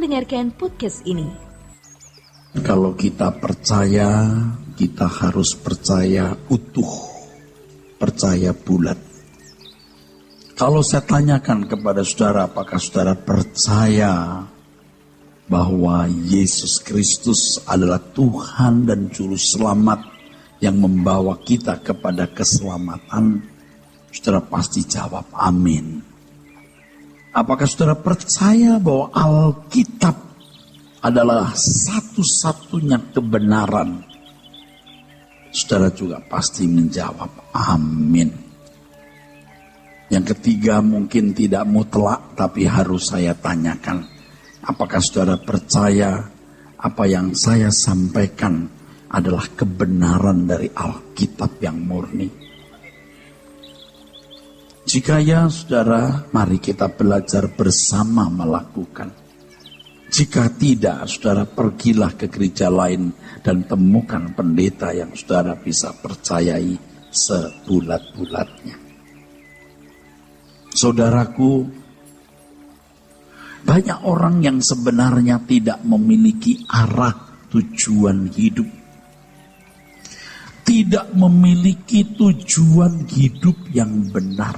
mendengarkan podcast ini. Kalau kita percaya, kita harus percaya utuh, percaya bulat. Kalau saya tanyakan kepada saudara, apakah saudara percaya bahwa Yesus Kristus adalah Tuhan dan Juru Selamat yang membawa kita kepada keselamatan? Saudara pasti jawab amin. Apakah saudara percaya bahwa Alkitab adalah satu-satunya kebenaran? Saudara juga pasti menjawab amin. Yang ketiga mungkin tidak mutlak, tapi harus saya tanyakan. Apakah saudara percaya apa yang saya sampaikan adalah kebenaran dari Alkitab yang murni? Jika ya saudara, mari kita belajar bersama melakukan. Jika tidak, saudara pergilah ke gereja lain dan temukan pendeta yang saudara bisa percayai sebulat-bulatnya. Saudaraku, banyak orang yang sebenarnya tidak memiliki arah tujuan hidup. Tidak memiliki tujuan hidup yang benar.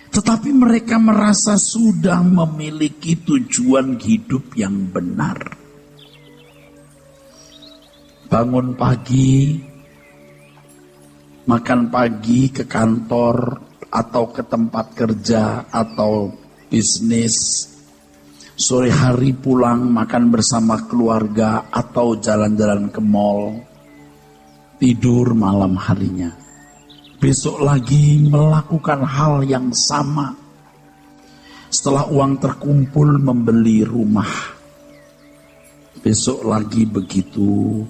Tetapi mereka merasa sudah memiliki tujuan hidup yang benar. Bangun pagi, makan pagi ke kantor atau ke tempat kerja atau bisnis. Sore hari pulang makan bersama keluarga atau jalan-jalan ke mall. Tidur malam harinya. Besok lagi melakukan hal yang sama. Setelah uang terkumpul membeli rumah. Besok lagi begitu.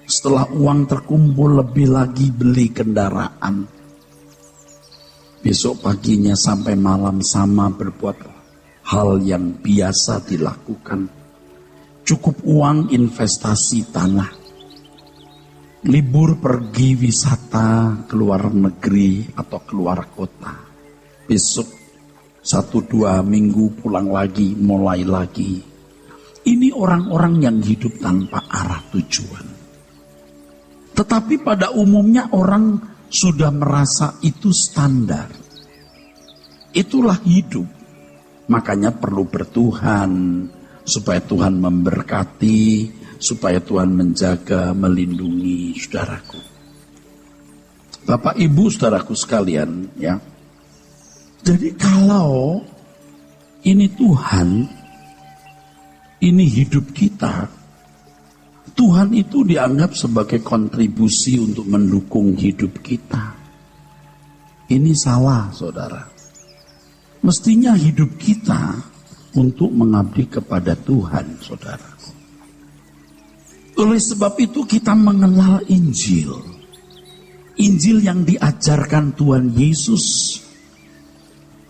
Setelah uang terkumpul lebih lagi beli kendaraan. Besok paginya sampai malam sama berbuat hal yang biasa dilakukan. Cukup uang investasi tanah. Libur pergi wisata keluar negeri atau keluar kota. Besok 1-2 minggu pulang lagi, mulai lagi. Ini orang-orang yang hidup tanpa arah tujuan. Tetapi pada umumnya orang sudah merasa itu standar. Itulah hidup. Makanya perlu bertuhan supaya Tuhan memberkati, supaya Tuhan menjaga, melindungi saudaraku. Bapak Ibu saudaraku sekalian, ya. Jadi kalau ini Tuhan, ini hidup kita, Tuhan itu dianggap sebagai kontribusi untuk mendukung hidup kita. Ini salah, saudara. Mestinya hidup kita untuk mengabdi kepada Tuhan, saudara. Oleh sebab itu kita mengenal Injil. Injil yang diajarkan Tuhan Yesus.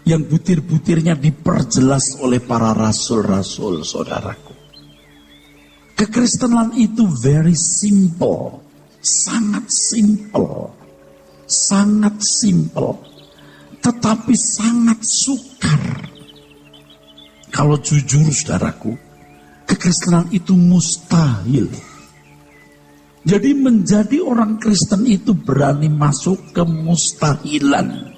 Yang butir-butirnya diperjelas oleh para rasul-rasul, saudaraku. Kekristenan itu very simple. Sangat simple. Sangat simple. Tetapi sangat sukar. Kalau jujur, saudaraku, kekristenan itu mustahil. Jadi menjadi orang Kristen itu berani masuk ke mustahilan.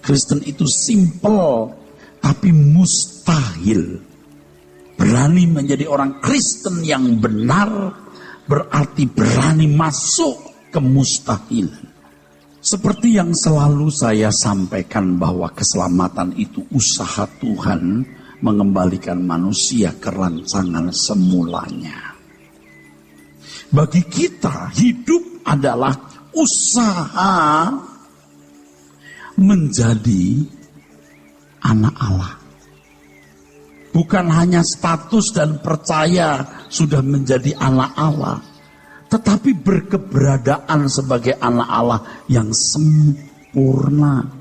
Kristen itu simple, tapi mustahil. Berani menjadi orang Kristen yang benar, berarti berani masuk ke mustahilan. Seperti yang selalu saya sampaikan bahwa keselamatan itu usaha Tuhan mengembalikan manusia ke rancangan semulanya. Bagi kita, hidup adalah usaha menjadi anak Allah. Bukan hanya status dan percaya sudah menjadi anak Allah, tetapi berkeberadaan sebagai anak Allah yang sempurna,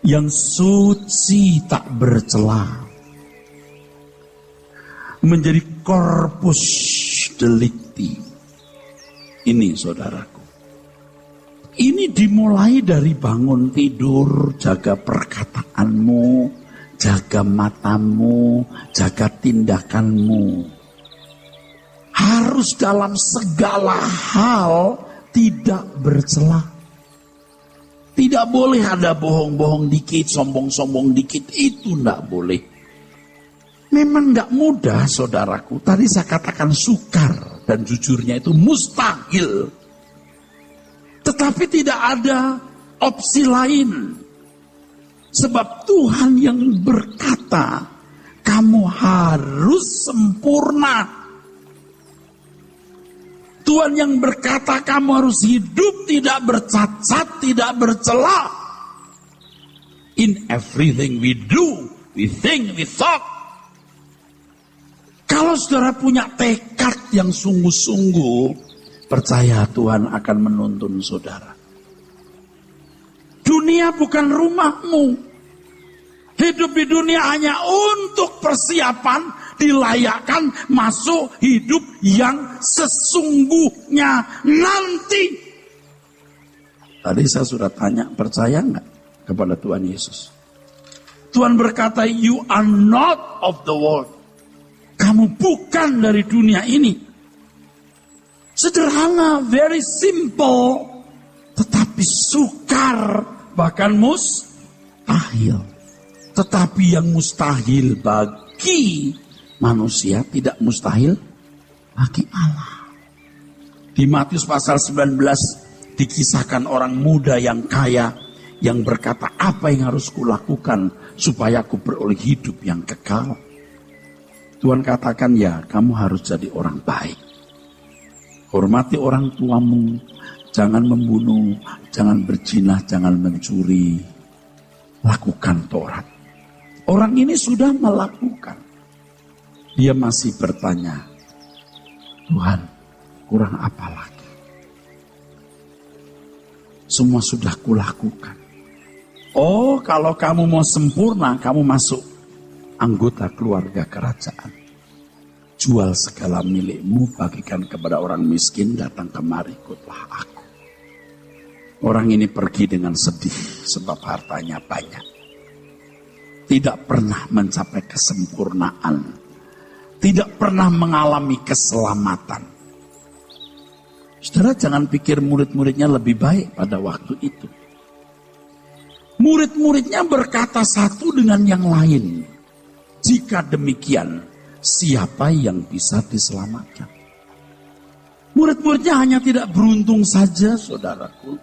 yang suci tak bercela, menjadi corpus delicti. Ini saudaraku, ini dimulai dari bangun tidur, jaga perkataanmu, jaga matamu, jaga tindakanmu. Harus dalam segala hal tidak bercela. Tidak boleh ada bohong-bohong dikit, sombong-sombong dikit, itu tidak boleh. Memang tidak mudah, saudaraku. Tadi saya katakan sukar dan jujurnya itu mustahil. Tetapi tidak ada opsi lain. Sebab Tuhan yang berkata, kamu harus sempurna. Tuhan yang berkata kamu harus hidup tidak bercacat, tidak bercela. In everything we do, we think, we thought. Kalau saudara punya tekad yang sungguh-sungguh, percaya Tuhan akan menuntun saudara. Dunia bukan rumahmu. Hidup di dunia hanya untuk persiapan dilayakkan masuk hidup yang sesungguhnya nanti. Tadi saya sudah tanya, percaya nggak kepada Tuhan Yesus? Tuhan berkata, you are not of the world. Kamu bukan dari dunia ini. Sederhana, very simple, tetapi sukar, bahkan mustahil. Tetapi yang mustahil bagi manusia tidak mustahil bagi Allah. Di Matius pasal 19 dikisahkan orang muda yang kaya yang berkata, apa yang harus kulakukan supaya aku beroleh hidup yang kekal? Tuhan katakan, ya kamu harus jadi orang baik. Hormati orang tuamu, jangan membunuh, jangan berzina, jangan mencuri. Lakukan Taurat. Orang ini sudah melakukan. Dia masih bertanya, Tuhan, kurang apa lagi? Semua sudah kulakukan. Oh, kalau kamu mau sempurna, kamu masuk anggota keluarga kerajaan. Jual segala milikmu, bagikan kepada orang miskin, datang kemari, ikutlah aku. Orang ini pergi dengan sedih, sebab hartanya banyak. Tidak pernah mencapai kesempurnaan. Tidak pernah mengalami keselamatan. Saudara jangan pikir murid-muridnya lebih baik pada waktu itu. Murid-muridnya berkata satu dengan yang lain. Jika demikian, siapa yang bisa diselamatkan? Murid-muridnya hanya tidak beruntung saja, saudaraku.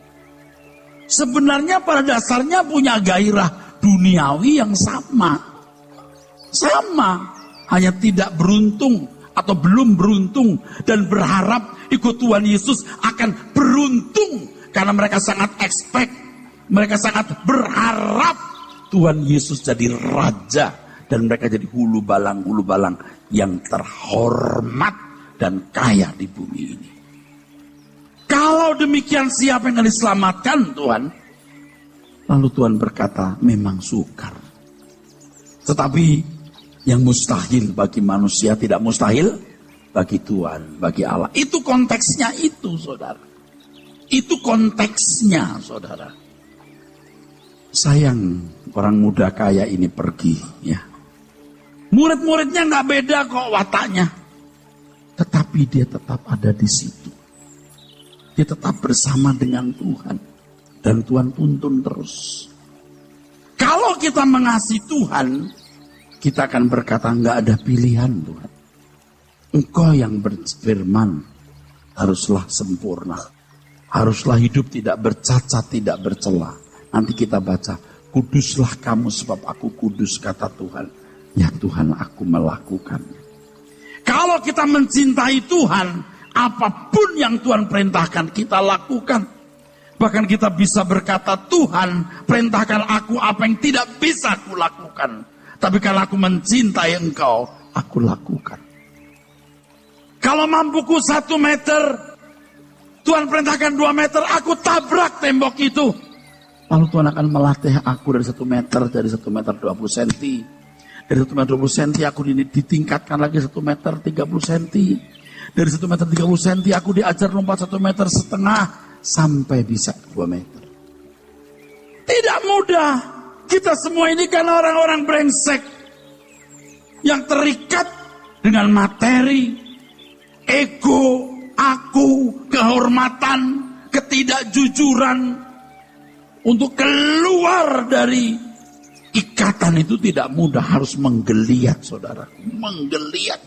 Sebenarnya pada dasarnya punya gairah duniawi yang sama. Sama. Hanya tidak beruntung atau belum beruntung. Dan berharap ikut Tuhan Yesus akan beruntung. Karena mereka sangat expect. Mereka sangat berharap Tuhan Yesus jadi raja. Dan mereka jadi hulu balang yang terhormat dan kaya di bumi ini. Kalau demikian siapa yang akan diselamatkan Tuhan? Lalu Tuhan berkata, memang sukar. Tetapi yang mustahil bagi manusia tidak mustahil bagi Tuhan, bagi Allah. Itu konteksnya itu, saudara. Itu konteksnya, saudara. Sayang, orang muda kaya ini pergi, ya. Murid-muridnya nggak beda kok wataknya. Tetapi dia tetap ada di situ. Dia tetap bersama dengan Tuhan. Dan Tuhan tuntun terus. Kalau kita mengasihi Tuhan, kita akan berkata, enggak ada pilihan Tuhan. Engkau yang berfirman, haruslah sempurna. Haruslah hidup tidak bercacat, tidak bercela. Nanti kita baca, kuduslah kamu sebab aku kudus, kata Tuhan. Ya Tuhan, aku melakukan. Kalau kita mencintai Tuhan, apapun yang Tuhan perintahkan, kita lakukan. Bahkan kita bisa berkata, Tuhan perintahkan aku apa yang tidak bisa aku lakukan. Tapi kalau aku mencintai Engkau, aku lakukan. Kalau mampuku 1 meter, Tuhan perintahkan 2 meter, aku tabrak tembok itu. Lalu Tuhan akan melatih aku dari 1 meter, dari 1 meter 20 cm. Dari 1 meter 20 cm aku ditingkatkan lagi 1 meter 30 cm. Dari 1 meter 30 cm aku diajar lompat 1,5 meter sampai bisa 2 meter. Tidak mudah. Kita semua ini kan orang-orang brengsek yang terikat dengan materi, ego, aku, kehormatan, ketidakjujuran. Untuk keluar dari ikatan itu tidak mudah, harus menggeliat, saudara. Menggeliat.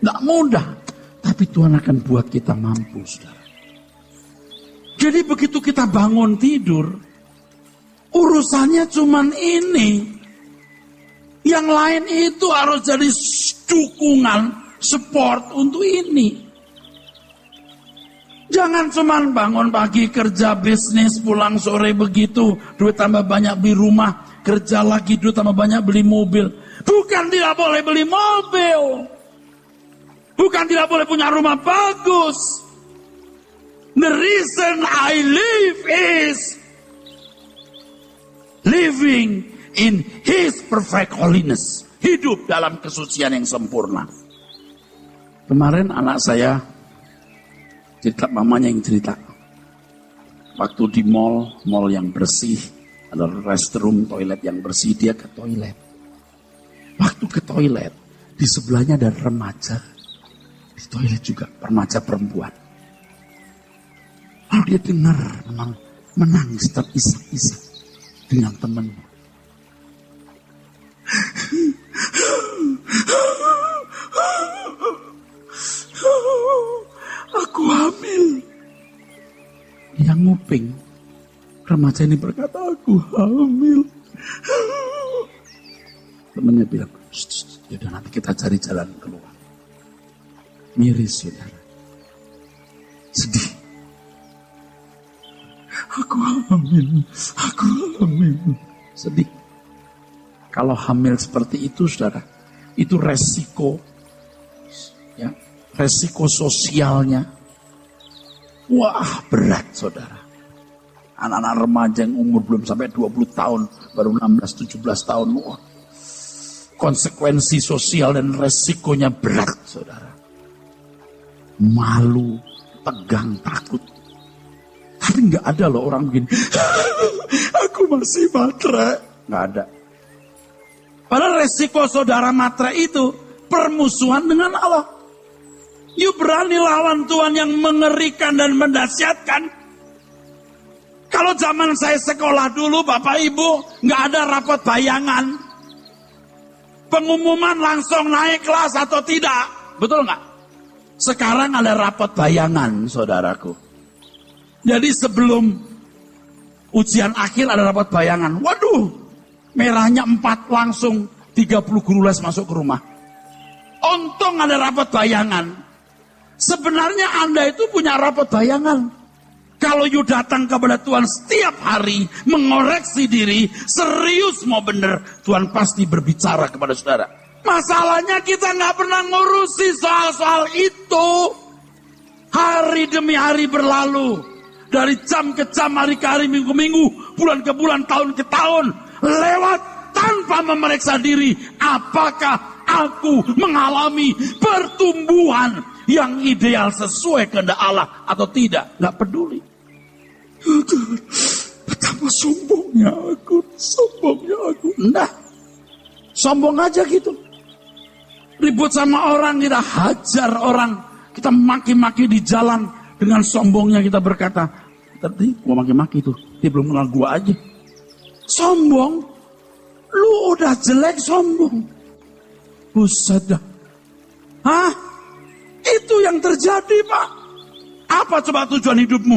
Tidak mudah. Tapi Tuhan akan buat kita mampu, saudara. Jadi begitu kita bangun tidur, urusannya cuman ini. Yang lain itu harus jadi dukungan, support untuk ini. Jangan cuman bangun pagi kerja bisnis, pulang sore begitu, duit tambah banyak beli rumah, kerja lagi duit tambah banyak beli mobil. Bukan tidak boleh beli mobil. Bukan tidak boleh punya rumah bagus. The reason I live is living in His perfect holiness. Hidup dalam kesucian yang sempurna. Kemarin anak saya cerita, mamanya yang cerita. Waktu di mall yang bersih, ada restroom, toilet yang bersih, dia ke toilet. Waktu ke toilet, di sebelahnya ada remaja. Di toilet juga, remaja perempuan. Lalu dia dengar memang menangis terisak-isak dengan temannya. Aku hamil. Yang nguping, remaja ini berkata, aku hamil. Temannya bilang, yaudah nanti kita cari jalan keluar. Miris, saudara. Sedih. Aku hamil. Sedih. Kalau hamil seperti itu, saudara, itu resiko, ya, resiko sosialnya. Wah, berat, saudara. Anak-anak remaja yang umur belum sampai 20 tahun, baru 16-17 tahun. Wah, konsekuensi sosial dan resikonya berat, saudara. Malu, tegang, takut. Tapi nggak ada loh orang begini. Aku masih matre. Nggak ada. Padahal resiko saudara matre itu permusuhan dengan Allah. You berani lawan Tuhan yang mengerikan dan mendahsyatkan. Kalau zaman saya sekolah dulu, Bapak Ibu, nggak ada rapot bayangan. Pengumuman langsung naik kelas atau tidak. Betul nggak? Sekarang ada rapot bayangan, saudaraku. Jadi sebelum ujian akhir ada rapot bayangan. Waduh, merahnya 4 langsung 30 guru les masuk ke rumah. Untung ada rapot bayangan. Sebenarnya Anda itu punya rapot bayangan. Kalau you datang kepada Tuhan setiap hari, mengoreksi diri, serius mau benar, Tuhan pasti berbicara kepada saudara. Masalahnya kita nggak pernah ngurusi soal-soal itu. Hari demi hari berlalu. Dari jam ke jam, hari ke hari, minggu ke minggu, bulan ke bulan, tahun ke tahun. Lewat tanpa memeriksa diri. Apakah aku mengalami pertumbuhan yang ideal sesuai kehendak Allah atau tidak? Nggak peduli. Betapa sombongnya aku. Enggak. Sombong aja gitu. Ribut sama orang, kita hajar orang. Kita maki-maki di jalan. Dengan sombongnya kita berkata, tadi gua maki-maki tuh, dia belum kenal gua aja. Sombong, lu udah jelek sombong. Buset dah. Hah? Itu yang terjadi, Pak. Apa coba tujuan hidupmu?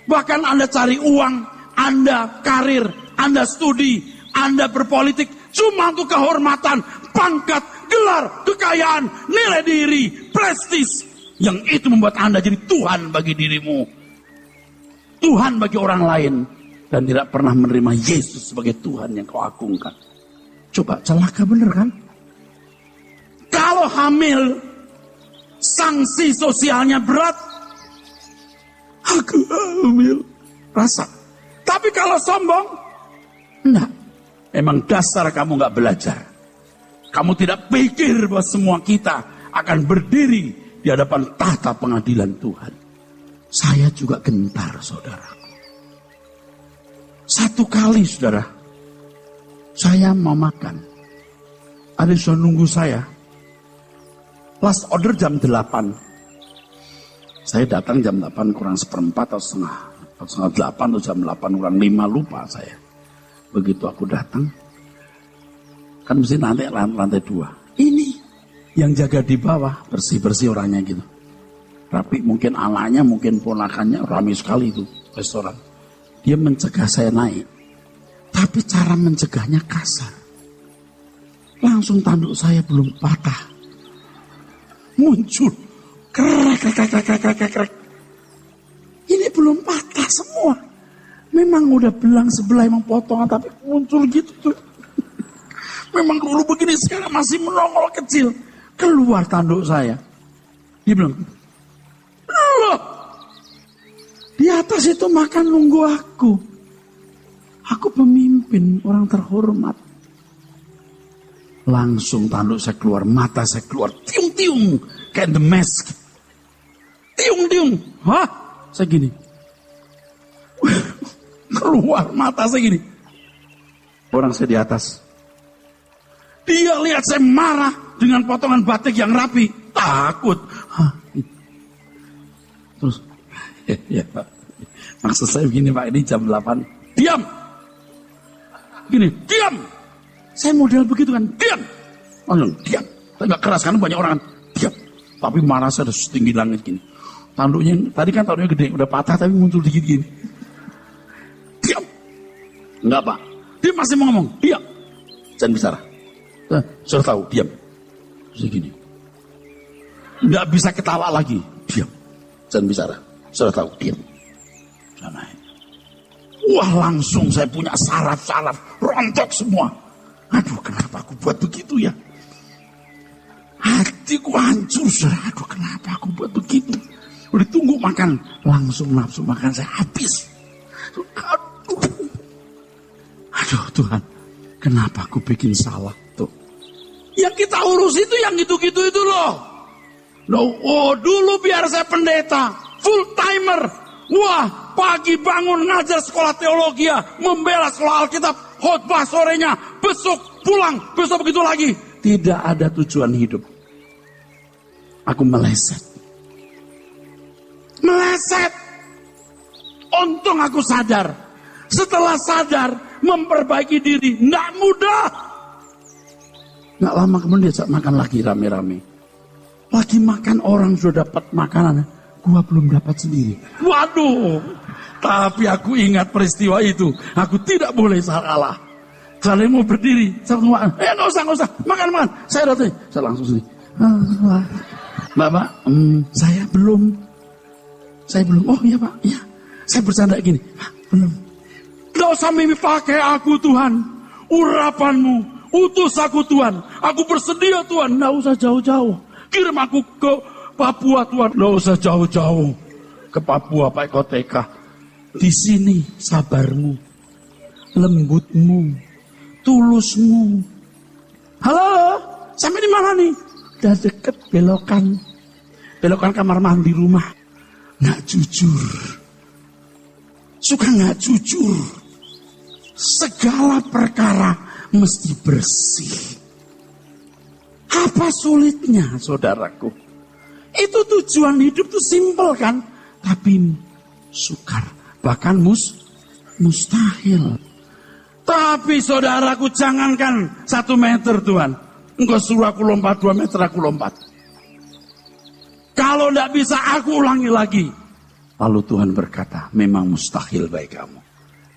Bahkan Anda cari uang, Anda karir, Anda studi, Anda berpolitik, cuma untuk kehormatan, pangkat, gelar, kekayaan, nilai diri, prestis. Yang itu membuat Anda jadi Tuhan bagi dirimu. Tuhan bagi orang lain. Dan tidak pernah menerima Yesus sebagai Tuhan yang kau agungkan. Coba celaka bener kan? Kalau hamil, sanksi sosialnya berat. Aku hamil. Rasa. Tapi kalau sombong, enggak. Emang dasar kamu gak belajar. Kamu tidak pikir bahwa semua kita akan berdiri di hadapan tahta pengadilan Tuhan. Saya juga gentar, saudaraku. Satu kali, saudara, Saya mau makan. Ada yang sudah nunggu saya. Last order jam 8. Saya datang jam 8 kurang seperempat atau setengah 8 atau jam 8 kurang 5, lupa saya. Begitu aku datang, kan mesti nanti lantai 2. Ini yang jaga di bawah, bersih-bersih orangnya gitu. Rapi, mungkin anaknya, mungkin ponakannya, ramai sekali itu restoran. Dia mencegah saya naik. Tapi cara mencegahnya kasar. Langsung tanduk saya belum patah. Muncul. Krek. Ini belum patah semua. Memang udah belang sebelah, emang potongan, tapi muncul gitu tuh. Memang dulu begini, sekarang masih menongol kecil. Keluar tanduk saya. Dia bilang, loh, di atas itu makan nunggu aku. Aku pemimpin, orang terhormat. Langsung tanduk saya keluar, mata saya keluar, tiung-tiung, kayak The Mask. Tiung-tiung, hah? Saya gini. Keluar mata saya gini. Orang saya di atas. Dia lihat saya marah dengan potongan batik yang rapi. Takut. Hah? Terus, ya Pak. Maksud saya begini Pak, ini jam 8. Diam. Gini, diam. Saya model begitu kan, diam. Langsung, diam. Saya gak keras, karena banyak orang kan, diam. Tapi marah saya udah setinggi langit gini. Tanduknya, tadi kan tanduknya gede, udah patah tapi muncul dikit gini. Diam. Enggak Pak. Dia masih mau ngomong, diam. Jangan bicara. Sudah tahu, diam. Terus gini. Enggak bisa ketawa lagi, diam. Jangan bicara. Sudah tahu, diam. Sudah naik. Wah, langsung saya punya saraf-saraf rontok semua. Aduh, kenapa aku buat begitu ya? Hatiku hancur, saudara. Aduh, kenapa aku buat begitu? Udah tunggu makan, langsung nafsu makan saya habis. Aduh Tuhan, kenapa aku bikin salah tuh? Yang kita urus itu yang gitu-gitu itu loh. Oh, dulu biar saya pendeta, full timer. Wah, pagi bangun ngajar sekolah teologi, membela sekolah Alkitab, khotbah sorenya, besok pulang, besok begitu lagi. Tidak ada tujuan hidup. Aku meleset. Untung aku sadar. Setelah sadar, memperbaiki diri. Nggak mudah. Nggak lama kemudian diajak makan lagi rame-rame. Lagi makan orang sudah dapat makanan. Gua belum dapat sendiri. Waduh. Tapi aku ingat peristiwa itu. Aku tidak boleh salah. Kalian mau berdiri. Saya makan. Nggak usah. Makan. Saya datang. Saya langsung sini. Bapak, saya belum. Oh iya Pak, iya. Saya bercanda gini. Belum. Nggak usah mimpi pakai aku Tuhan. Urapanmu. Utus aku Tuhan. Aku bersedia Tuhan. Nggak usah jauh-jauh. Kirim aku ke Papua Tuhan. Nggak usah jauh-jauh. Ke Papua Pak Koteka. Di sini sabarmu. Lembutmu. Tulusmu. Halo, sampai di mana nih? Udah deket belokan kamar mandi rumah. Nggak jujur. Suka nggak jujur. Segala perkara mesti bersih. Apa sulitnya saudaraku? Itu tujuan hidup tuh simpel kan? Tapi sukar. Bahkan mustahil. Tapi saudaraku jangankan 1 meter Tuhan. Engkau suruh aku lompat 2 meter, aku lompat. Kalau tidak bisa aku ulangi lagi. Lalu Tuhan berkata, memang mustahil bagi kamu.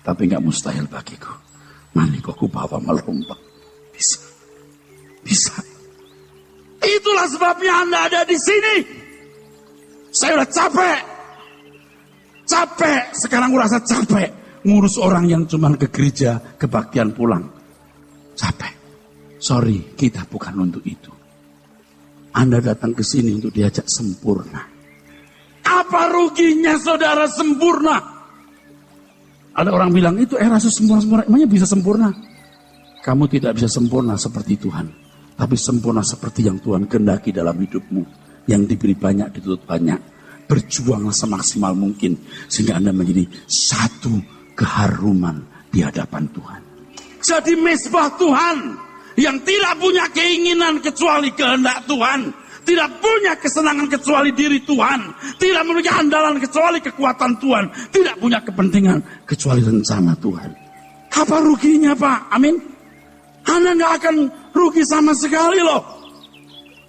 Tapi nggak mustahil bagiku. Mari kau bawa melompat. Bisa. Itulah sebabnya Anda ada di sini. Saya udah capek. Sekarang aku rasa capek. Ngurus orang yang cuma ke gereja, kebaktian pulang. Capek. Sorry, kita bukan untuk itu. Anda datang ke sini untuk diajak sempurna. Apa ruginya saudara sempurna? Ada orang bilang, itu rasa sempurna. Emangnya bisa sempurna? Kamu tidak bisa sempurna seperti Tuhan. Tapi sempurna seperti yang Tuhan kehendaki dalam hidupmu. Yang diberi banyak, dituntut banyak. Berjuanglah semaksimal mungkin. Sehingga Anda menjadi satu keharuman di hadapan Tuhan. jadi mezbah Tuhan yang tidak punya keinginan kecuali kehendak Tuhan, tidak punya kesenangan kecuali diri Tuhan, tidak memiliki andalan kecuali kekuatan Tuhan, tidak punya kepentingan kecuali rencana Tuhan. Apa ruginya, Pak? Amin. Anda nggak akan rugi sama sekali loh.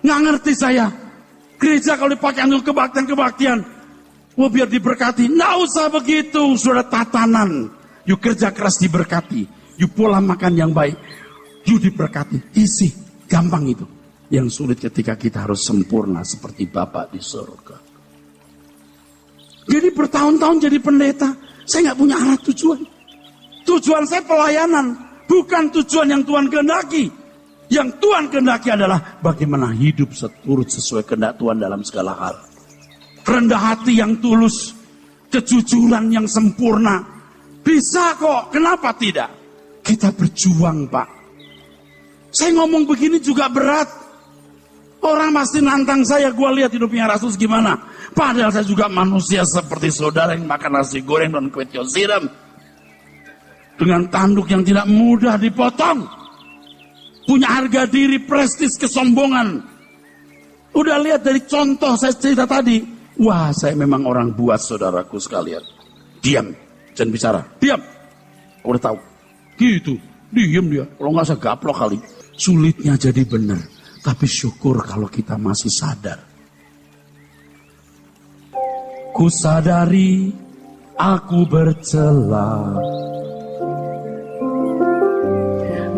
Nggak ngerti saya. Gereja kalau dipakai untuk kebaktian, biar diberkati. Nggak usah begitu, sudah tatanan. You kerja keras diberkati. You pola makan yang baik. You diberkati. Isi, gampang itu. Yang sulit ketika kita harus sempurna seperti Bapa di surga. Jadi bertahun-tahun jadi pendeta, saya nggak punya arah tujuan. Tujuan saya pelayanan, bukan tujuan yang Tuhan kehendaki. Yang Tuhan kehendaki adalah bagaimana hidup seturut sesuai kehendak Tuhan dalam segala hal. Rendah hati yang tulus, kejujuran yang sempurna. Bisa kok, kenapa tidak? Kita berjuang, Pak. Saya ngomong begini juga berat. Orang pasti nantang saya, gue lihat hidupnya Rasul gimana. Padahal saya juga manusia seperti saudara yang makan nasi goreng dan kue tiaw siram. Dengan tanduk yang tidak mudah dipotong. Punya harga diri, prestis, kesombongan. Udah lihat dari contoh saya cerita tadi. Wah, saya memang orang buat, saudaraku sekalian. Diam, jangan bicara. Diam. Udah tahu. Gitu, diam dia. Kalau nggak saya gaplok kali. Sulitnya jadi benar. Tapi syukur kalau kita masih sadar. Ku sadari aku bercela.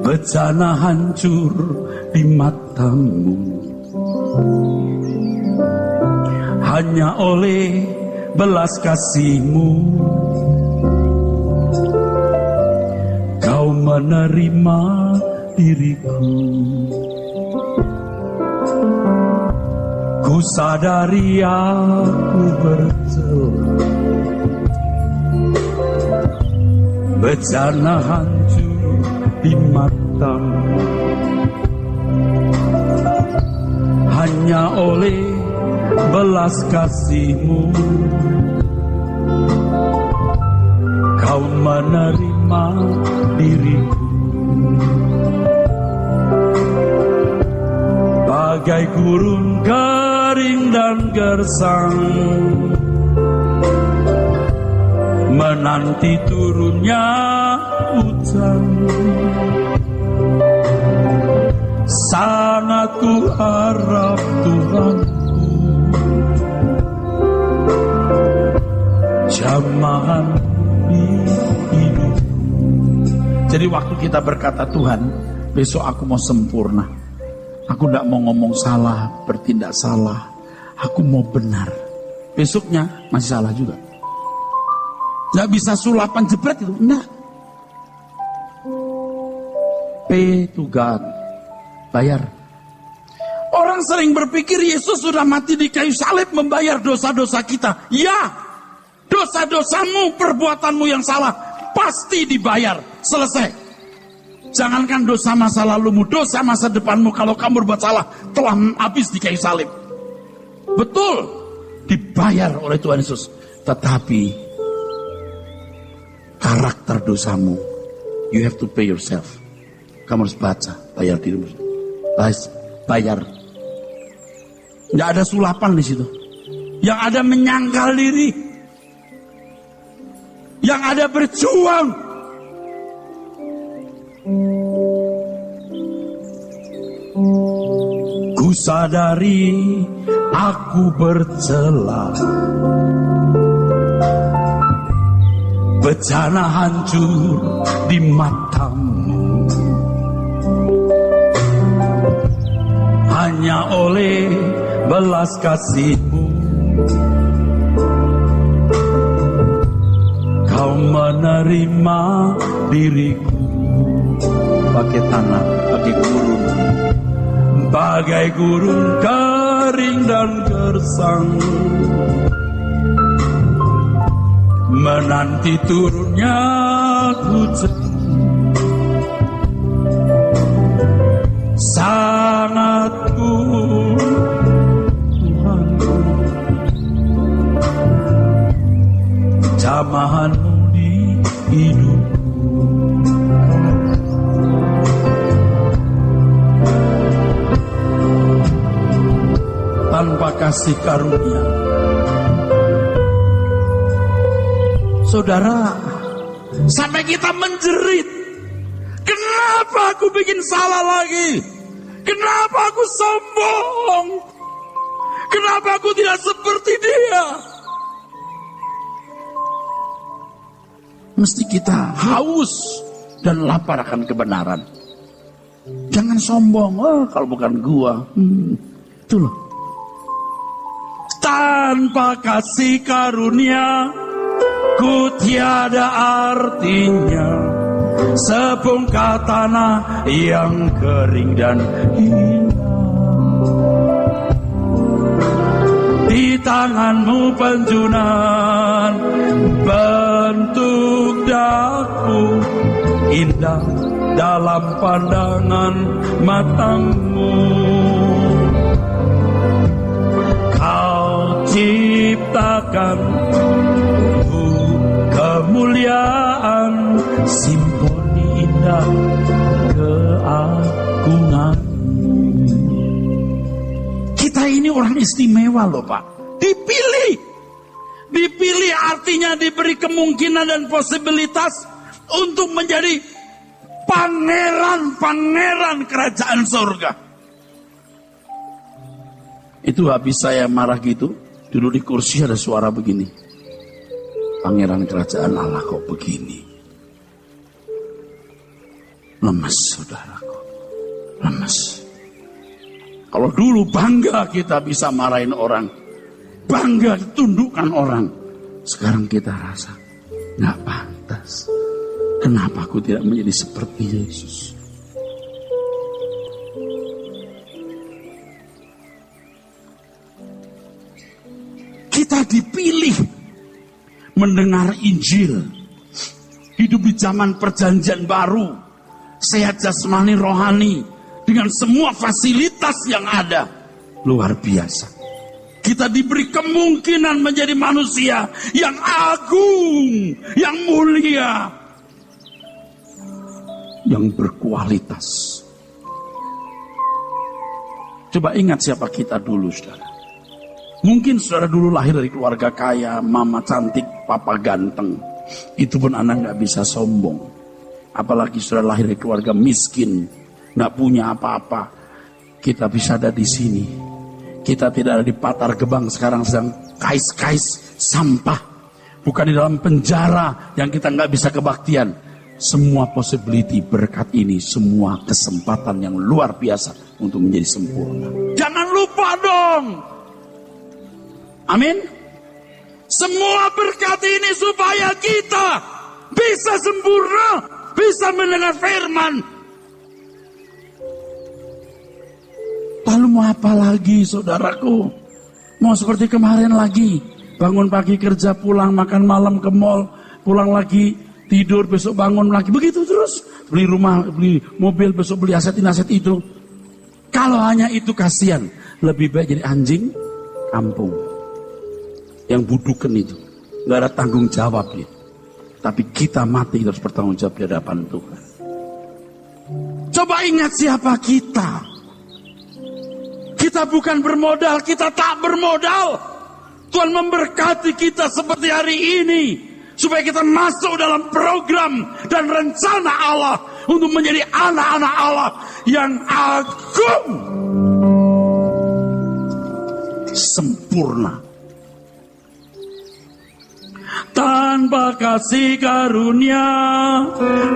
Bencana hancur di matamu. Hanya oleh belas kasih-Mu Kau menerima diriku. Ku sadari aku bercela. Bencana hancur di matamu. Hanya oleh belas kasih-Mu Kau menerima diriku. Bagai gurun kering dan gersang, menanti turunnya hujan. Sangat ku harap Tuhanku, jamahan di hidup. Jadi waktu kita berkata, Tuhan, besok aku mau sempurna. Aku tidak mau ngomong salah, bertindak salah. Aku mau benar. Besoknya masih salah juga. Nggak bisa sulapan jebret itu, enggak. Pay to God. Bayar. Orang sering berpikir Yesus sudah mati di kayu salib membayar dosa-dosa kita. Ya, dosa-dosamu, perbuatanmu yang salah pasti dibayar. Selesai. Jangankan dosa masa lalumu, dosa masa depanmu kalau kamu berbuat salah telah habis di kayu salib. Betul, dibayar oleh Tuhan Yesus. Tetapi karakter dosamu, you have to pay yourself. Kamu harus baca, bayar dirimu. Bayar. Nggak ada sulapan di situ. Yang ada menyangkal diri. Yang ada berjuang. Ku sadari aku bercela. Bencana hancur di matamu. Hanya oleh belas kasih-Mu Kau menerima diriku. Pakai tanah, pakai gurun. Bagai gurun kering dan gersang, menanti turunnya hujan. Sangat ku Tuhanku, jamahan-Mu di hidupku. kasih karunia. Saudara, sampai kita menjerit, kenapa aku bikin salah lagi? Kenapa aku sombong? Kenapa aku tidak seperti dia? Mesti kita haus dan lapar akan kebenaran. Jangan sombong, kalau bukan gua. Itu loh. Tanpa kasih karunia, ku tiada artinya. Sebongkah tanah yang kering dan hina. Di tanganmu penjunan bentuk daku, indah dalam pandangan matamu. Kau ciptakan kemuliaan, simfoni indah keagungan. Kita ini orang istimewa loh Pak. Dipilih artinya diberi kemungkinan dan posibilitas untuk menjadi pangeran kerajaan surga. Itu habis saya marah gitu, dulu di kursi ada suara begini. Pangeran kerajaan Allah kok begini. Lemes saudaraku, lemes. Kalau dulu bangga kita bisa marahin orang, bangga tundukkan orang. Sekarang kita rasa nggak pantas. Kenapa aku tidak menjadi seperti Yesus? Kita dipilih mendengar Injil, hidup di zaman perjanjian baru, sehat jasmani rohani, dengan semua fasilitas yang ada. Luar biasa. Kita diberi kemungkinan menjadi manusia yang agung, yang mulia, yang berkualitas. Coba ingat siapa kita dulu, saudara. Mungkin saudara dulu lahir dari keluarga kaya, mama cantik, papa ganteng. Itu pun anak gak bisa sombong. Apalagi saudara lahir dari keluarga miskin, gak punya apa-apa. Kita bisa ada di sini. Kita tidak ada di Patar Gebang sekarang sedang kais-kais sampah. Bukan di dalam penjara yang kita gak bisa kebaktian. Semua possibility berkat ini, semua kesempatan yang luar biasa untuk menjadi sempurna. Jangan lupa dong. Amin. Semua berkat ini supaya kita bisa sempurna, bisa mendengar firman. Lalu mau apa lagi saudaraku? Mau seperti kemarin lagi, bangun pagi kerja, pulang makan malam ke mall, pulang lagi tidur, besok bangun lagi, begitu terus. Beli rumah, beli mobil, besok beli aset ini aset itu. Kalau hanya itu kasihan, lebih baik jadi anjing kampung yang budukan itu, nggak ada tanggung jawab ya. Tapi kita mati harus bertanggung jawab di hadapan Tuhan. Coba ingat siapa kita. Kita bukan bermodal, kita tak bermodal. Tuhan memberkati kita seperti hari ini, supaya kita masuk dalam program dan rencana Allah untuk menjadi anak-anak Allah yang agung, sempurna. Tanpa kasih karunia,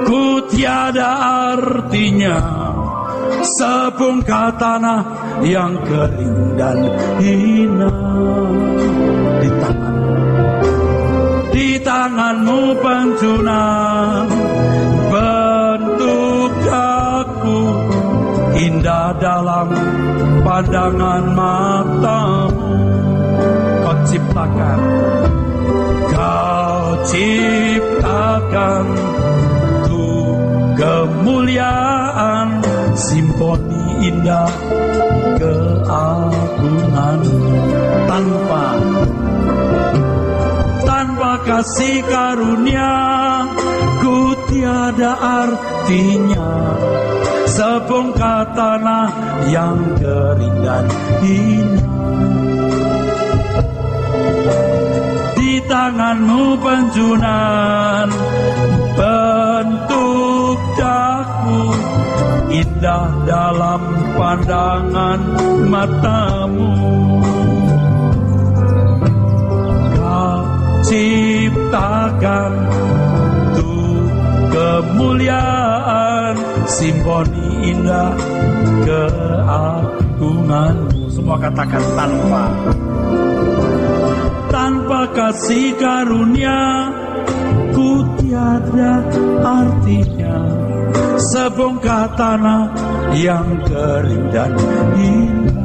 ku tiada artinya. Sebongkah tanah yang kering dan hina. Di tanganmu penjunan bentuk daku, indah dalam pandangan matamu. Kau ciptakan, kau ciptakan tuh kemuliaan, simfoni indah keagungan. Tanpa kasih karunia, ku tiada artinya. Sebongkah tanah yang kering dan hina. Di tanganmu penjunan bentuk daku, indah dalam pandangan matamu. Kau ciptakan untuk kemuliaan, simfoni indah keagunganmu. Semua katakan tanpa kasih karunia ku tiada artinya, sebongkah tanah yang kering dan indah.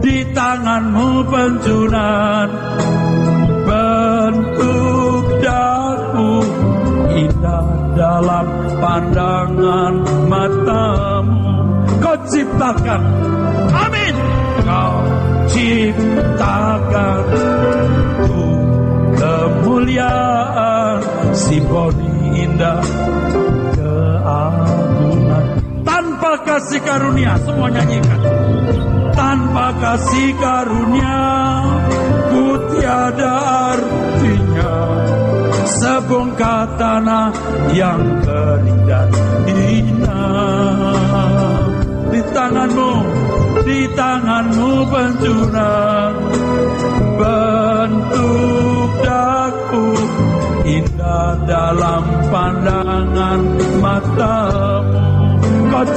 Di tanganmu penjunan bentuk daku, indah dalam pandangan matamu. Kau ciptakan, amin. Kau ciptakan untuk kemuliaan, simfoni indah keagungan. Tanpa kasih karunia, semua nyanyikan. Tanpa kasih karunia ku tiada artinya, sebongkah tanah yang kering dan indah. Di tanganmu penjunan bentuk daku, indah dalam pandangan matamu. Kau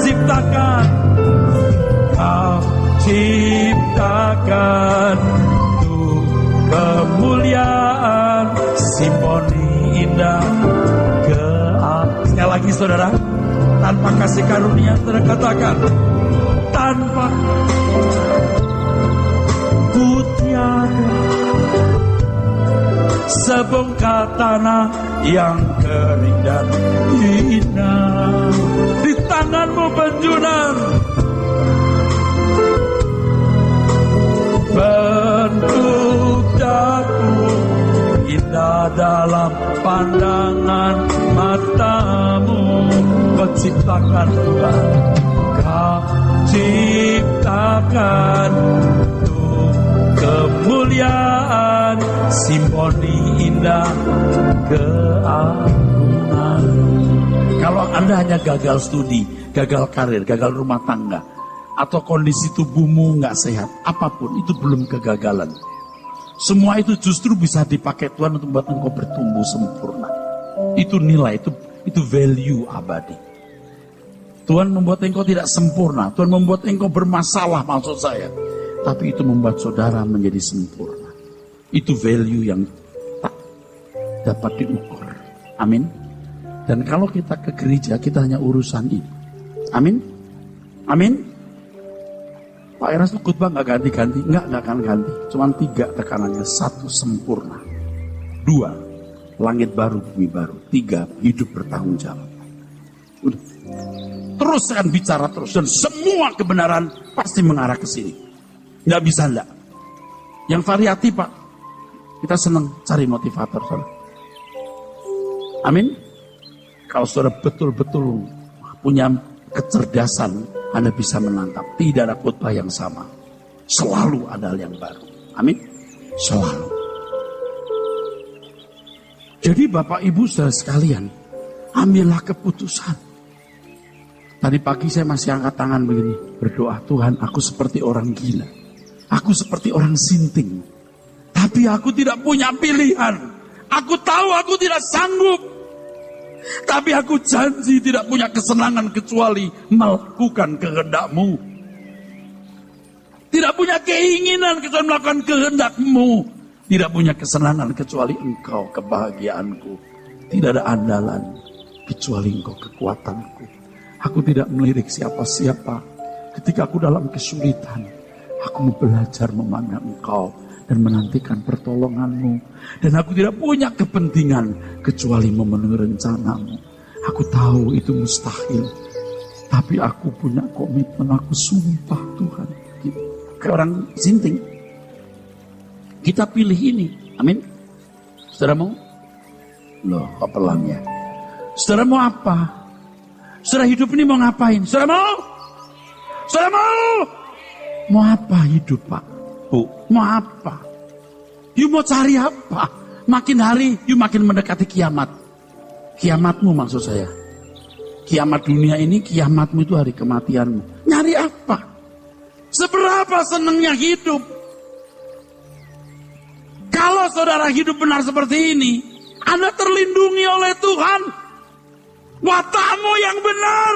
ciptakan untuk kemuliaan, simfoni indah keagungan. Sekali lagi saudara, tanpa kasih karunia, saudara katakan, tanpa ku tiada, sebongkah tanah yang kering dan indah. Di tanganmu penjunan bentuk daku, indah dalam pandangan matamu. Kau ciptakan Tuhan, Kau ciptakan untuk kemuliaan, simfoni indah keagungan. Kalau Anda hanya gagal studi, gagal karir, gagal rumah tangga, atau kondisi tubuhmu nggak sehat, apapun itu belum kegagalan. Semua itu justru bisa dipakai Tuhan untuk membuat engkau bertumbuh sempurna. Itu nilai, itu value abadi. Tuhan membuat engkau tidak sempurna, Tuhan membuat engkau bermasalah maksud saya, tapi itu membuat saudara menjadi sempurna. Itu value yang tak dapat diukur. Amin. Dan kalau kita ke gereja, kita hanya urusan ini. Amin. Amin. Pak Eras tuh khotbah nggak ganti-ganti, nggak akan ganti. Cuman 3 tekanannya: 1, sempurna; 2, langit baru, bumi baru; 3, hidup bertanggung jawab. Udah. Terus akan bicara terus, dan semua kebenaran pasti mengarah ke sini. Nggak bisa enggak. Yang variatif Pak, kita senang cari motivator. Saudara. Amin. Kalau saudara betul-betul punya kecerdasan, Anda bisa menangkap tidak ada khotbah yang sama. Selalu ada hal yang baru. Amin. Selalu. Jadi Bapak Ibu saudara sekalian, ambillah keputusan. Tadi pagi saya masih angkat tangan begini, berdoa, Tuhan, aku seperti orang gila, aku seperti orang sinting, tapi aku tidak punya pilihan. Aku tahu aku tidak sanggup, tapi aku janji tidak punya kesenangan kecuali melakukan kehendak-Mu. Tidak punya keinginan kecuali melakukan kehendak-Mu. Tidak punya kesenangan kecuali Engkau kebahagiaanku. Tidak ada andalan kecuali Engkau kekuatanku. Aku tidak melirik siapa-siapa. Ketika aku dalam kesulitan, aku mau belajar memandang Engkau dan menantikan pertolongan-Mu. Dan aku tidak punya kepentingan kecuali memenuhi rencana-Mu. Aku tahu itu mustahil, tapi aku punya komitmen, aku sumpah Tuhan. Kayak orang sinting. Kita pilih ini. Amin. Saudara mau? Loh, kok pelan ya? Saudara mau apa? Saudara hidup ini mau ngapain? Saudara mau? Saudara mau? Mau apa hidup Pak? Bu, mau apa? You mau cari apa? Makin hari, you makin mendekati kiamat. Kiamatmu maksud saya. Kiamat dunia ini, kiamatmu itu hari kematianmu. Nyari apa? Seberapa senangnya hidup? Kalau saudara hidup benar seperti ini, Anda terlindungi oleh Tuhan. Watakmu yang benar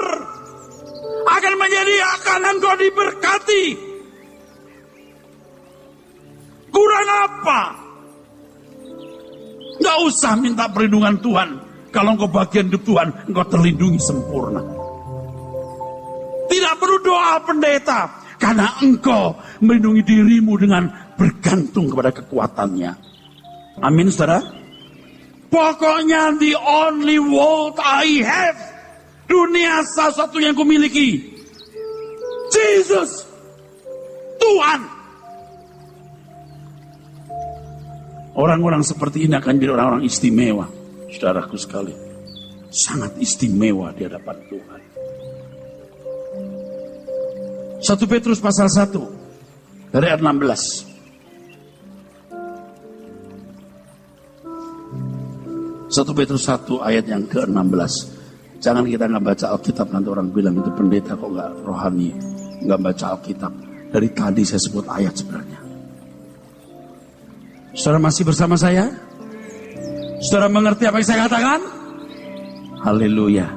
akan menjadi akan engkau diberkati. Kurang apa? Gak usah minta perlindungan Tuhan. Kalau engkau bagian hidup Tuhan, engkau terlindungi sempurna. Tidak perlu doa pendeta, karena engkau melindungi dirimu dengan bergantung kepada kekuatannya. Amin, saudara. Pokoknya the only world I have, dunia satu yang kumiliki, Jesus, Tuhan. Orang-orang seperti ini akan jadi orang-orang istimewa, saudaraku sekalian. Sangat istimewa di hadapan Tuhan. 1 Petrus pasal 1 dari ayat 16. 1 Petrus 1 ayat yang ke-16. Jangan kita nggak baca Alkitab, nanti orang bilang itu pendeta kok nggak rohani, nggak baca Alkitab. Dari tadi saya sebut ayat sebenarnya. Saudara masih bersama saya? Saudara mengerti apa yang saya katakan? Haleluya.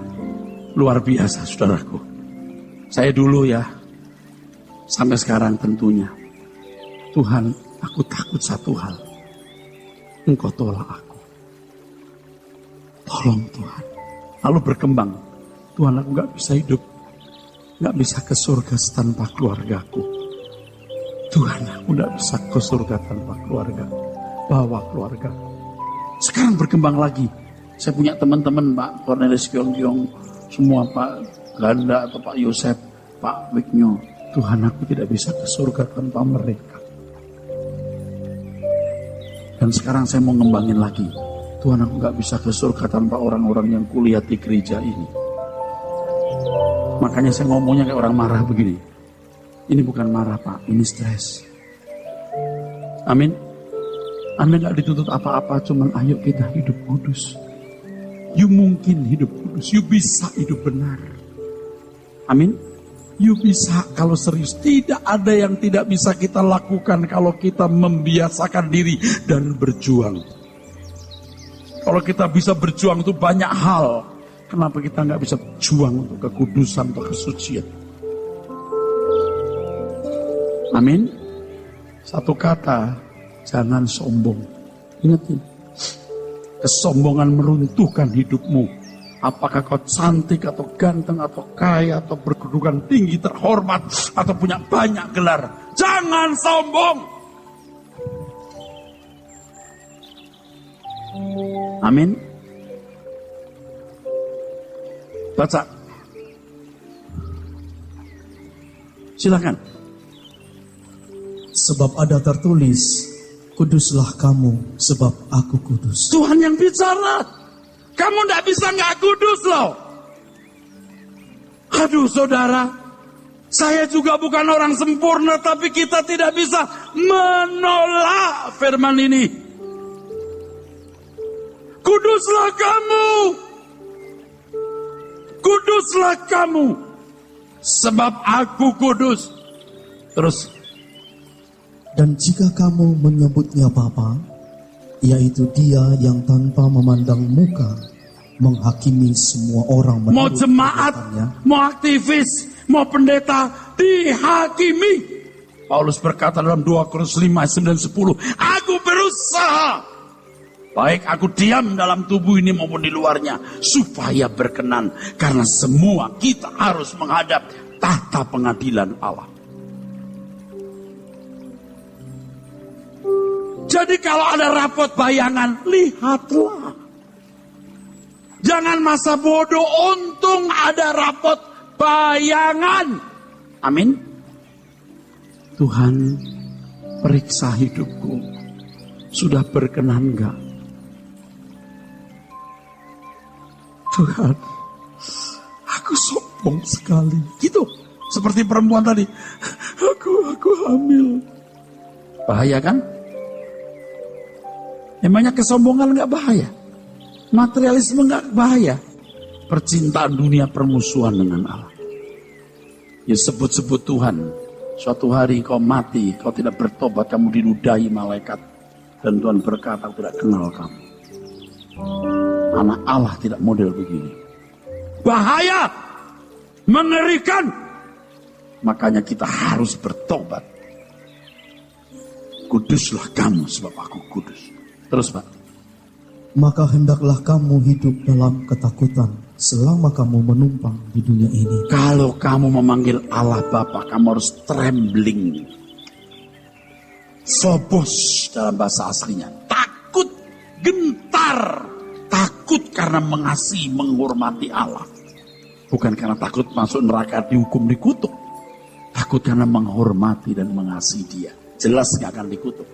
Luar biasa saudaraku. Saya dulu ya, sampai sekarang tentunya. Tuhan, aku takut satu hal. Engkau tolak aku. Tolong Tuhan. Lalu berkembang. Tuhan, aku gak bisa hidup. Gak bisa ke surga tanpa keluargaku. Tuhan, aku gak bisa ke surga tanpa keluarga. Bawa keluarga. Sekarang berkembang lagi. Saya punya teman-teman Pak Cornelis Kyong-kyong. Semua Pak Ganda atau Pak Yosef, Pak Wiknyo. Tuhan, aku tidak bisa ke surga tanpa mereka. Dan sekarang saya mau ngembangin lagi. Tuhan, aku gak bisa ke surga tanpa orang-orang yang kulihat di gereja ini. Makanya saya ngomongnya kayak orang marah begini. Ini bukan marah Pak, ini stres. Amin. Anda gak dituntut apa-apa, cuman ayo kita hidup kudus. You mungkin hidup kudus, you bisa hidup benar. Amin. You bisa kalau serius. Tidak ada yang tidak bisa kita lakukan kalau kita membiasakan diri dan berjuang. Kalau kita bisa berjuang itu banyak hal. Kenapa kita nggak bisa berjuang untuk kekudusan atau kesucian? Amin. Satu kata, jangan sombong. Ingat ini. Kesombongan meruntuhkan hidupmu. Apakah kau cantik atau ganteng atau kaya atau berkedudukan tinggi terhormat atau punya banyak gelar. Jangan sombong. Amin. Baca. Silakan. Sebab ada tertulis, kuduslah kamu sebab aku kudus. Tuhan yang bicara. Kamu tidak bisa nggak kudus loh. Aduh saudara, saya juga bukan orang sempurna, tapi kita tidak bisa menolak firman ini. Kuduslah kamu. Kuduslah kamu. Sebab aku kudus. Terus. Dan jika kamu menyebutnya Bapa, yaitu Dia yang tanpa memandang muka menghakimi semua orang. Mau jemaat, mau aktivis, mau pendeta, dihakimi. Paulus berkata dalam 2 Korintus 5, 9, 10, aku berusaha, baik aku diam dalam tubuh ini maupun di luarnya, supaya berkenan, karena semua kita harus menghadap tahta pengadilan Allah. Jadi kalau ada rapot bayangan, lihatlah. Jangan masa bodoh, untung ada rapot bayangan. Amin. Tuhan, periksa hidupku. Sudah berkenan enggak? Tuhan, aku sombong sekali. Gitu, seperti perempuan tadi. Aku hamil. Bahaya kan? Emangnya kesombongan gak bahaya? Materialisme gak bahaya? Percintaan dunia permusuhan dengan Allah. Ya sebut-sebut Tuhan. Suatu hari kau mati, kau tidak bertobat, kamu diludahi malaikat. Dan Tuhan berkata, aku tidak kenal kamu. Anak Allah tidak model begini. Bahaya! Mengerikan! Makanya kita harus bertobat. Kuduslah kamu sebab aku kudus. Terus Pak. Maka hendaklah kamu hidup dalam ketakutan selama kamu menumpang di dunia ini. Kalau kamu memanggil Allah Bapa, kamu harus trembling. Phobos dalam bahasa aslinya. Takut, gentar. Takut karena mengasihi, menghormati Allah. Bukan karena takut masuk neraka, dihukum, dikutuk. Takut karena menghormati dan mengasihi Dia. Jelas gak akan dikutuk.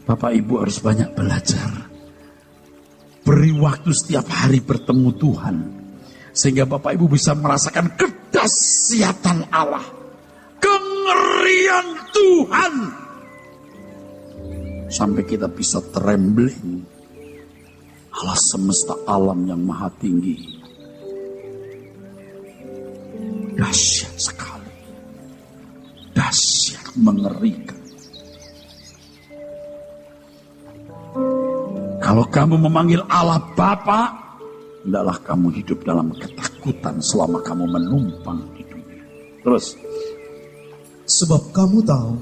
Bapak Ibu harus banyak belajar. Beri waktu setiap hari bertemu Tuhan. Sehingga Bapak Ibu bisa merasakan kedahsyatan Allah. Kengerian Tuhan. Sampai kita bisa trembling. Allah semesta alam yang maha tinggi. Dahsyat sekali. Dahsyat, mengerikan. Kalau kamu memanggil Allah Bapa, hendaklah kamu hidup dalam ketakutan selama kamu menumpang di dunia. Terus. Sebab kamu tahu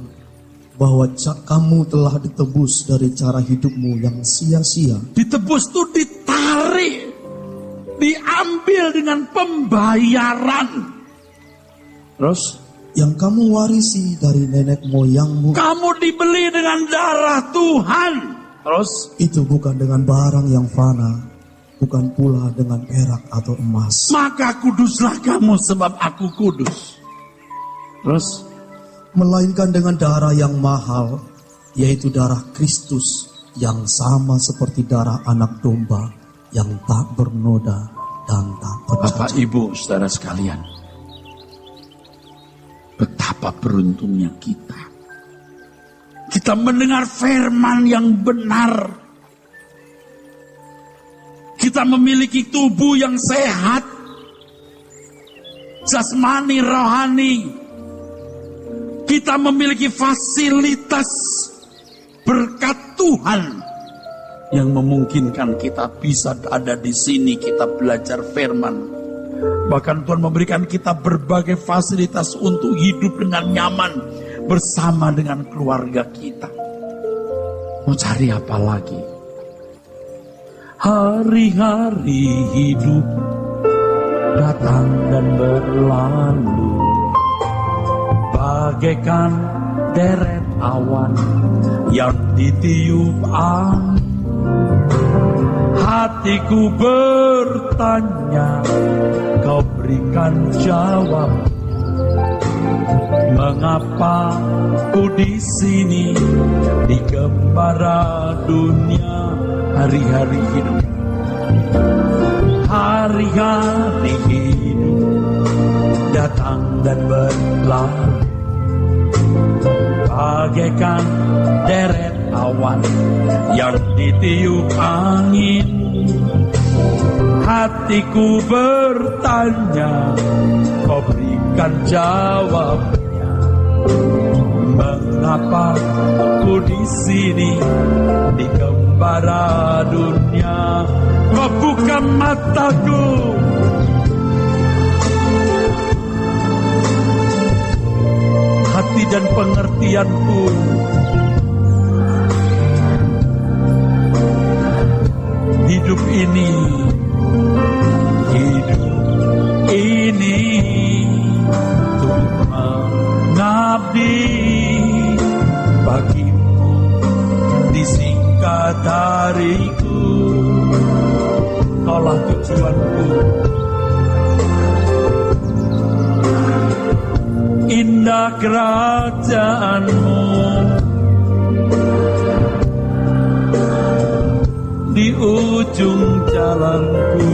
bahwa kamu telah ditebus dari cara hidupmu yang sia-sia. Ditebus itu ditarik. Diambil dengan pembayaran. Terus. Yang kamu warisi dari nenek moyangmu. Kamu dibeli dengan darah Tuhan. Terus. Itu bukan dengan barang yang fana. Bukan pula dengan perak atau emas. Maka kuduslah kamu sebab aku kudus. Terus. Melainkan dengan darah yang mahal. Yaitu darah Kristus. Yang sama seperti darah anak domba. Yang tak bernoda dan tak bercacat. Bapak Ibu saudara sekalian. Betapa beruntungnya kita. Kita mendengar firman yang benar. Kita memiliki tubuh yang sehat. Jasmani, rohani. Kita memiliki fasilitas berkat Tuhan. Yang memungkinkan kita bisa ada di sini. Kita belajar firman. Bahkan Tuhan memberikan kita berbagai fasilitas untuk hidup dengan nyaman. Bersama dengan keluarga kita. Mau cari apa lagi? Hari-hari hidup datang dan berlalu. Bagaikan deret awan yang ditiup angin. Hatiku bertanya, kau berikan jawab. Mengapa ku di sini di gembara dunia hari-hari hidup? Hari-hari hidup datang dan berlalu. Bagaikan deret awan yang ditiup angin. Hatiku bertanya, kau berikan jawabnya. Mengapa ku di sini di gembara dunia? Kau buka mataku. Hati dan pengertianku. Hidup ini untuk mengabdi bagimu, disingkat hariku. Kaulah tujuanku. Indah kerajaanmu di ujung jalanku.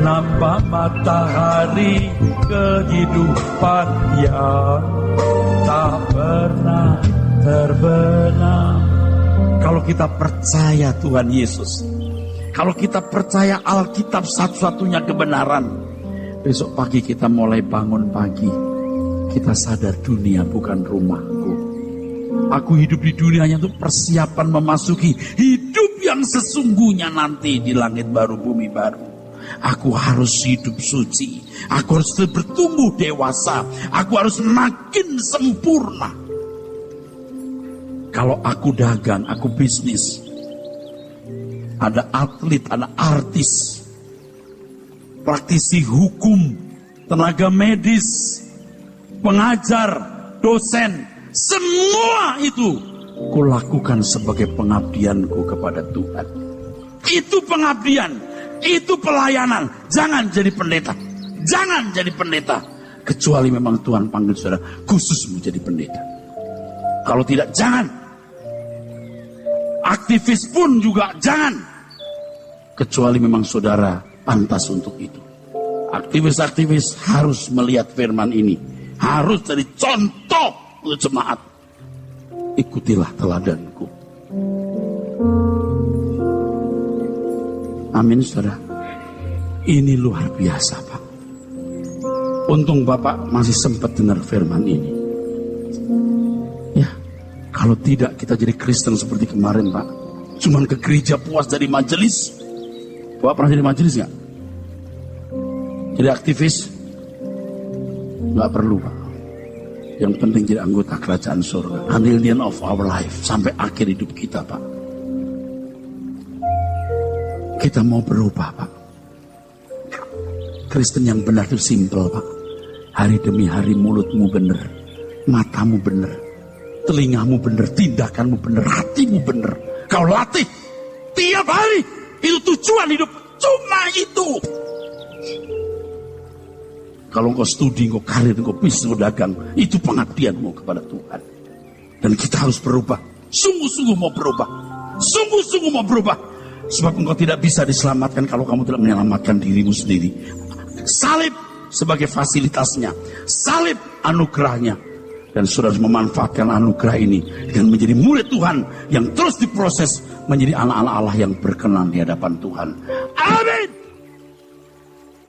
Nampak matahari dari kehidupan yang tak pernah terbenam. Kalau kita percaya Tuhan Yesus, kalau kita percaya Alkitab satu-satunya kebenaran, besok pagi kita mulai bangun pagi, kita sadar dunia bukan rumahku. Aku hidup di dunia hanya untuk persiapan memasuki hidup yang sesungguhnya nanti di langit baru, bumi baru. Aku harus hidup suci, aku harus bertumbuh dewasa, aku harus makin sempurna. Kalau aku dagang, aku bisnis, ada atlet, ada artis, praktisi hukum, tenaga medis, pengajar, dosen, semua itu kulakukan sebagai pengabdianku kepada Tuhan. Itu pengabdian, itu pelayanan. Jangan jadi pendeta, jangan jadi pendeta, kecuali memang Tuhan panggil saudara khusus menjadi pendeta. Kalau tidak, jangan. Aktivis pun juga jangan, kecuali memang saudara pantas untuk itu. Aktivis-aktivis harus melihat firman ini, harus jadi contoh untuk jemaat. Ikutilah teladanku. Amin, saudara. Ini luar biasa, Pak. Untung Bapak masih sempat dengar firman ini. Ya, kalau tidak kita jadi Kristen seperti kemarin, Pak. Cuman ke gereja puas dari majelis. Bapak pernah jadi majelis nggak? Jadi aktivis? Nggak perlu, Pak. Yang penting jadi anggota kerajaan surga. Until the end of our life. Sampai akhir hidup kita, Pak. Kita mau berubah, Pak. Kristen yang benar itu simple, Pak. Hari demi hari mulutmu benar, matamu benar, telingamu benar, tindakanmu benar, hatimu benar. Kau latih tiap hari. Itu tujuan hidup. Cuma itu. Kalau engkau studi, engkau karir, engkau bisnis, engkau dagang, itu pengabdianmu kepada Tuhan. Dan kita harus berubah. Sungguh-sungguh mau berubah. Sungguh-sungguh mau berubah. Sebab engkau tidak bisa diselamatkan kalau kamu tidak menyelamatkan dirimu sendiri. Salib sebagai fasilitasnya. Salib anugerahnya. Dan saudara harus memanfaatkan anugerah ini dengan menjadi murid Tuhan yang terus diproses menjadi anak-anak Allah yang berkenan di hadapan Tuhan. Amin.